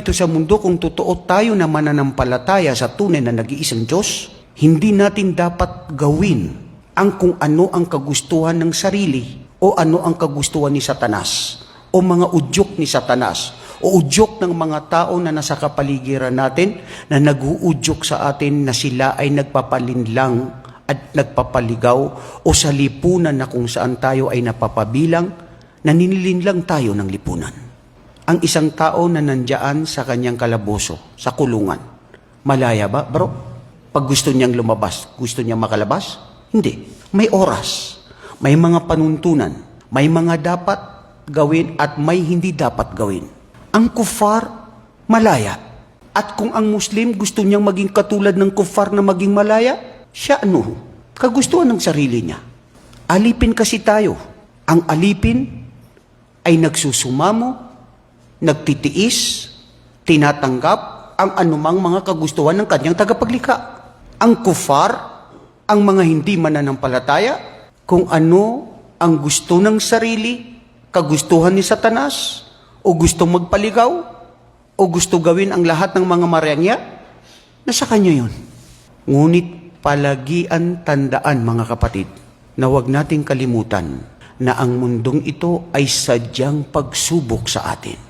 Ito sa mundo, kung totoo tayo na mananampalataya sa tunay na nag-iisang Diyos, hindi natin dapat gawin ang kung ano ang kagustuhan ng sarili o ano ang kagustuhan ni Satanas o mga udyok ni Satanas o udyok ng mga tao na nasa kapaligiran natin na nag-uudyok sa atin na sila ay nagpapalinlang at nagpapaligaw o sa lipunan na kung saan tayo ay napapabilang, naninilinlang tayo ng lipunan. Ang isang tao na nandiyan sa kanyang kalaboso, sa kulungan, malaya ba, bro? Pag gusto niyang lumabas, gusto niyang makalabas? Hindi. May oras, may mga panuntunan, may mga dapat gawin at may hindi dapat gawin. Ang kufar, malaya. At kung ang Muslim gusto niyang maging katulad ng kufar na maging malaya, siya ano? Kagustuhan ng sarili niya. Alipin kasi tayo. Ang alipin ay nagsusumamo, nagtitiis, tinatanggap ang anumang mga kagustuhan ng kanyang tagapaglikha. Ang kufar, ang mga hindi mananampalataya, kung ano ang gusto ng sarili, kagustuhan ni Satanas, o gusto magpaligaw, o gusto gawin ang lahat ng mga marangya, nasa kanya yun. Ngunit palagian tandaan, mga kapatid, na huwag nating kalimutan na ang mundong ito ay sadyang pagsubok sa atin.